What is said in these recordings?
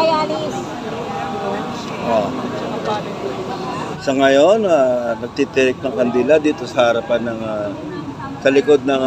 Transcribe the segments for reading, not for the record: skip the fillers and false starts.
Ayalis. Oh. Sa ngayon, nagtitirik ng kandila dito sa harapan ng sa likod ng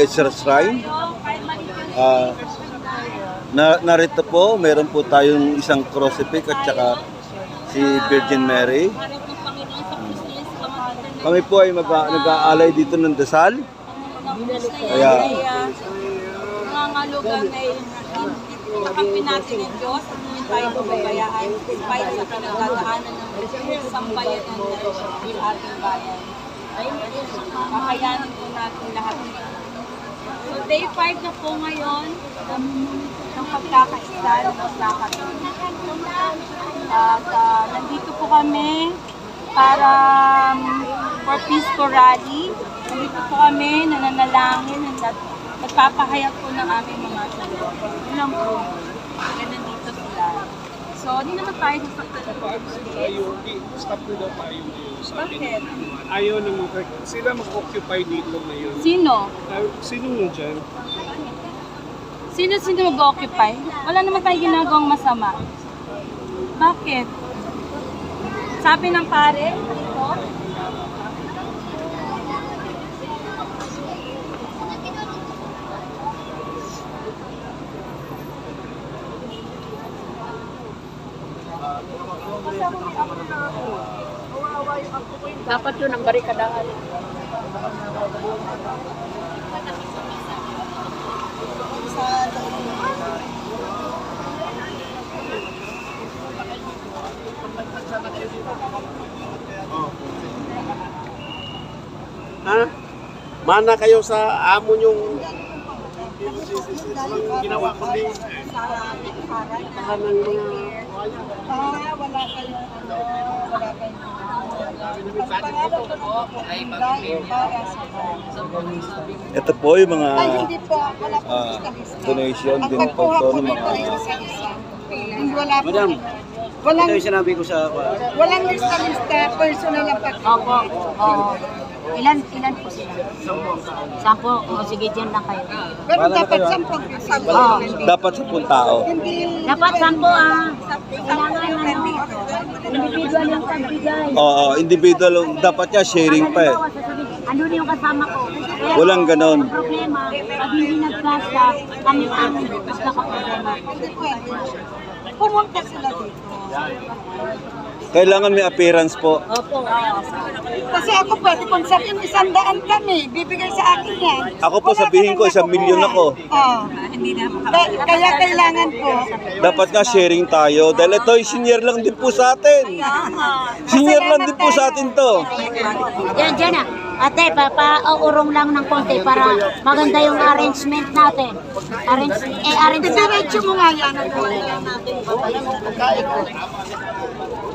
Ezra Shrine. Narito po, meron po tayong isang crucifix at saka si Virgin Mary. Kami po ay nag-aalay dito ng dasal. Kaya Nangangalugan ay kakampi natin ng Diyos at hindi tayo pababayaan despite sa pinagdadaanan ng sambayanan ng ating bayan. Kakayanin po natin lahat. So day 5 na po ngayon ng pagkakaisa ng Maglakad. At nandito po kami para for peaceful rally. Nandito po kami nananalangin at nagpapahayag po ng aming mga sagot. Yun lang po. Kaya nandito sila. So, hindi naman tayo sasaktan na po. Stop na daw tayo ngayon. Bakit? Ayaw na sila mag-occupy dito ngayon. Sino? Sino mo dyan? Sino mag-occupy? Wala naman tayo ginagawang masama. Bakit? Sabi ng pare, dito, dapat yun ang barikadahan. Ha? Mana kayo sa amo nyong ginawa ko din. Tahan ng mga Wala kayong wala kayong ito po yung mga hindi po, wala po donation din po ito ng mga wala po. Madam, Walang, ito yung sinabi ko sa... walang lista-lista, personal ang pag- Opo, oo. Ilan po sila? 10. O sige, dyan lang kayo. Pero dapat 10 Oo. dapat sa tao. Hindi Dapat 10 Kailangan individual yung pagbigay. Oo, individual dapat niya sharing pa eh. Ano yung kasama ko? Kaya Walang ganon. ang problema, pag hindi nagkasa, kami ang magkakaproblema. pumunta sila dito. Kailangan may appearance po. Opo. Kasi ako pwede kung sa 100 kami, bibigay sa akin yan. Ako po Wala sabihin ko, ka nang 1 million ako. Oo. Kaya kailangan po. Dapat nga sharing tayo. Dahil ito, senior lang din po sa atin. Senior lang din po sa atin to. Diyan na. Ate, papaurong lang ng konti para maganda yung arrangement natin. Arrangement. Diretso mo nga yan.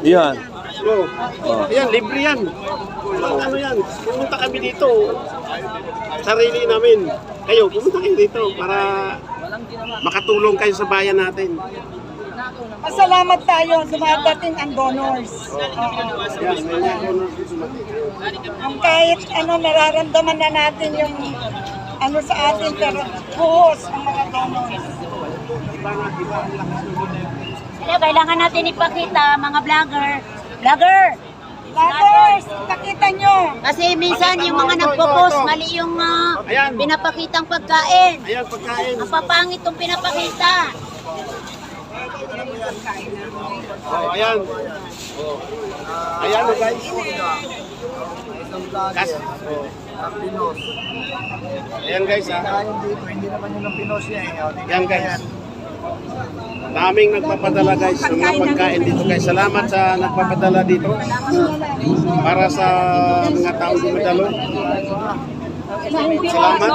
Yan. Ayan, libre yan. Ano yan, pumunta kami dito. Sarili namin. Kayo, pumunta kayo dito para makatulong kayo sa bayan natin. Pasalamat tayo sa mga dating ang donors. Ang kahit ano nararamdaman na natin yung ano sa atin, pero buhos ang mga donors. Kailangan natin ipakita, mga vlogger. Vloggers, pakita nyo. Kasi minsan yung mga nagpo-post, mali yung Ayan. pinapakitang pagkain. Ayan, pagkain. Ang papangit itong pinapakita. Oh, ayan. Ayan, guys. Kas. Ayan, guys. Hindi naman yun ang Pinos niya eh. Ayan, guys. Daming nagpapadala, guys, ng mga pagkain dito, guys. Salamat sa nagpapadala dito para sa mga taong dumadalo. Salamat.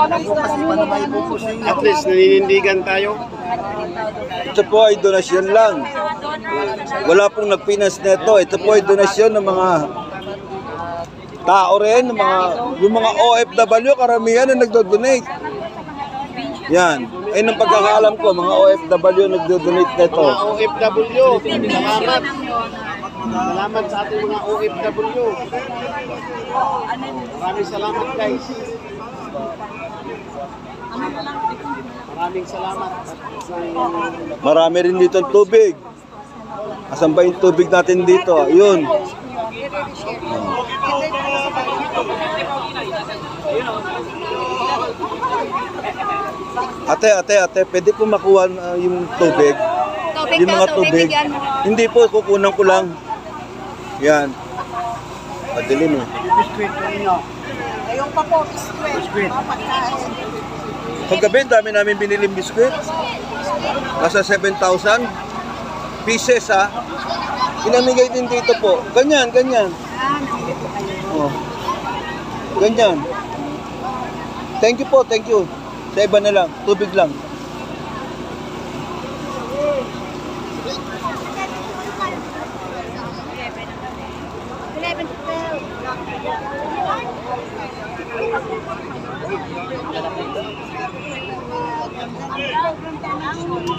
At least naninindigan tayo. Ito po ay donasyon lang. Wala pong nagpinas neto. Ito po ay donasyon ng mga tao rin, yung mga OFW, karamihan na nagdo-donate. Yan. Ay, ng pagkakaalam ko, mga OFW nagdo-donate neto. Mga OFW, salamat. Salamat sa ating mga OFW. Maraming salamat, guys. Maraming salamat. Marami rin dito ang tubig. Asan ba yung tubig natin dito? Ayun. Ate, pwede po makuha yung tubig? Yung mga tubig. Hindi po, kukunan ko lang. Yan. Madilim eh. Biskuit ko ninyo. Ayun pa po, biskwit. Biskuit. Paggabi, dami namin biniling biskuit. Nasa 7,000 pieces ha. Pinamigay din dito po. Ganyan. Oh. Ganyan. Thank you po, thank you. Sa iba na lang, tubig lang.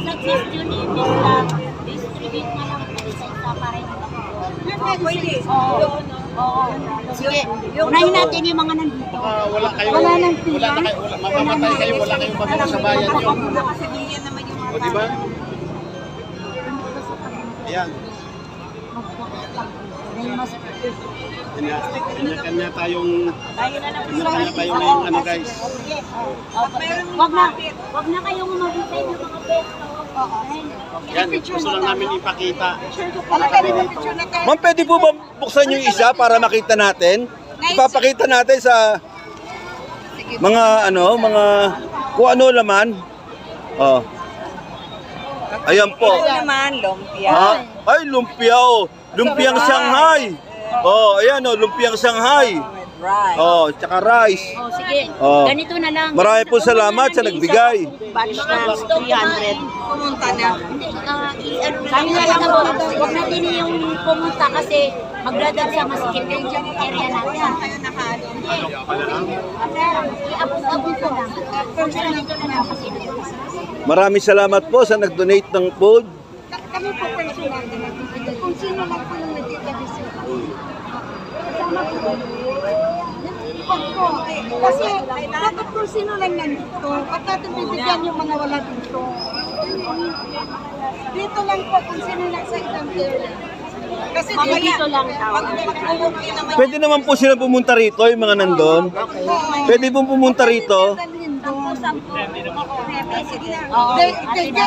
Suggestion ni Mr. Distribute na lang sa isa para hindi. Oo. Sige, unahin natin yung mga nandito. Wala kayong mamamatay kayo, wala kayong magulo sa bayan nyo. Kasi bigyan naman yung mga O, di ba? Ayan. Kanya-kanya tayong ano guys. Wag na kayong umabitay ng mga peso. Yan, gusto lang namin ipakita. Ma'am, pwede po ba buksan yung isa para makita natin? Ipapakita natin sa mga kung ano laman. Oh. Ayan po. naman, lumpia. Ay, lumpia oh. Lumpiang Shanghai. Oh, ayan oh, lumpiang Shanghai. Right. Oh, tsaka rice. Oh, sige. Oh. Ganito na lang. Marami po salamat sa nagbigay. Batch na 300. Pumunta na. Hindi, kami na lang po. Huwag natin yung pumunta kasi magdadag sa masikip yung area natin. Kayo nakalo. I-abot ko lang. Ganito na lang kasi. Maraming salamat po sa nag-donate ng food. Kami po personal na nagbibigay. Kung sino lang po yung nagtitagisi. Kasama po. Kasi dapat kung sino lang nandito. At natin bibigyan yung mga wala dito. Dito lang po kung sino lang sa ibang area. Kasi Dito lang. Pwede naman po sila pumunta rito, yung mga nandun. Pwede po pumunta rito.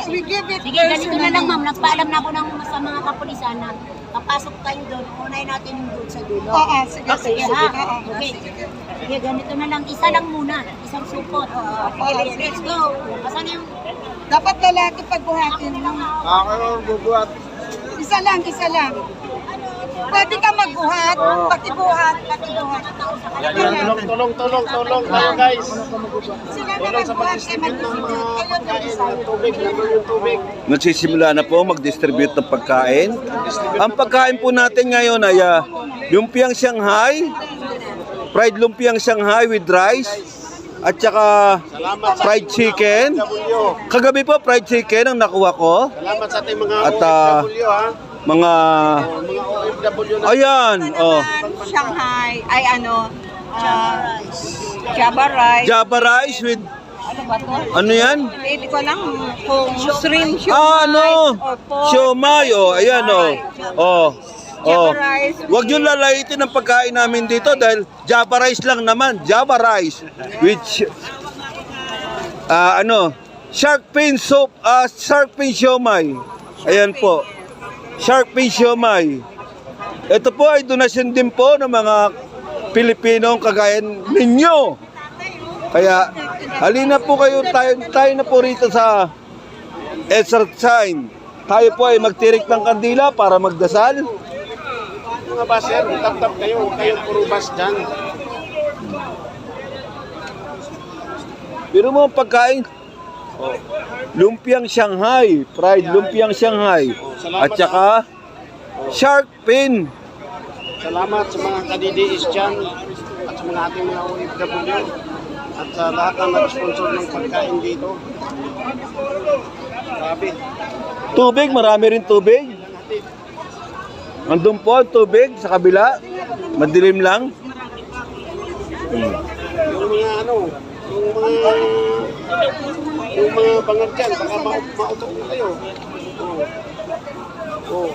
We give it Sige, ganito na lang ma'am. Nagpaalam na ako sa mga kapulisan na papasok tayo doon. Unahin natin yung doon sa dulo. Oo, sige, Okay, sige. ha? Oo, Okay. sige. Sige, ganito na lang. Isa lang muna. Isang supot. Okay, let's go. Asan yung... Dapat lalaki pagbuhatin mo. Ako bubuhat. Isa lang. Pwede ka magbuhat, pakibuhat. Tulong tayo guys. Sila na magbuhat kay mag-distribute. Kayo mag-isa. Tubig, naman yung tubig. Nagsisimula na po mag-distribute ng pagkain. Ang pagkain po natin ngayon ay lumpiang Shanghai, fried lumpiang Shanghai with rice, at saka fried chicken. Kagabi po fried chicken ang nakuha ko. Salamat sa ating mga At OFW ha. mga Mga OFW na ayan, oh, Shanghai, ay Java rice. Java rice with Ano ba to? ano yan? Hindi ko lang kung shrimp, Ano? Siomay, oh, ayan oh. Oh. Oh. Java rice. Huwag yung lalaitin ang pagkain namin dito dahil Java rice lang naman. Java rice which shark fin soup, shark fin siomay. Ayan po. Shark fin siomay. Ito po ay donasyon din po ng mga Pilipinong kagaya ninyo. Kaya halina po kayo, tayo na po rito sa Ezra Sign. Tayo po ay magtirik ng kandila para magdasal. mga baser, tap-tap kayo. Huwag kayong puro bas dyan. Pero mo ang pagkain, lumpiang Shanghai, fried lumpiang Shanghai, at saka shark fin. Salamat sa mga kadidiis dyan at sa mga ating mga OFW at sa lahat ng nag-sponsor ng pagkain dito. Grabe. Tubig, marami rin tubig. Nandun po ang tubig sa kabila. Madilim lang. Yung mga yung mga Yung mga bangag dyan, baka mautok na kayo. Oo. Oo.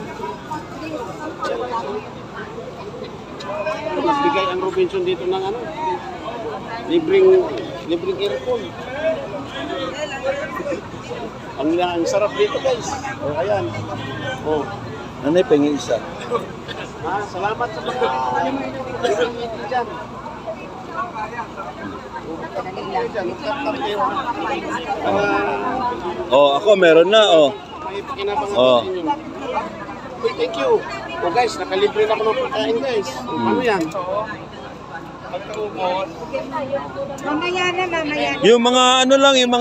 Mas bigay ang Robinson dito ng ano, libreng aircon. Ang sarap dito guys. O ayan. O. Nanay, pengi isa. Salamat sa mga libreng ito dyan. Oh, ako meron na, oh. May pakinabangan Oh. sa inyo. Uy, thank you. O guys, nakalibre na ako ng pagkain guys. Ano yan? Mamaya na, mamaya. Yung mga ano lang, yung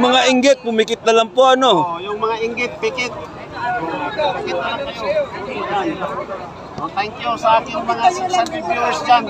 mga inggit, pumikit na lang po, ano. Oh, yung mga inggit, pikit. Pikit na lang kayo. Ayan. Oh, thank you sa aking mga 600 viewers dyan.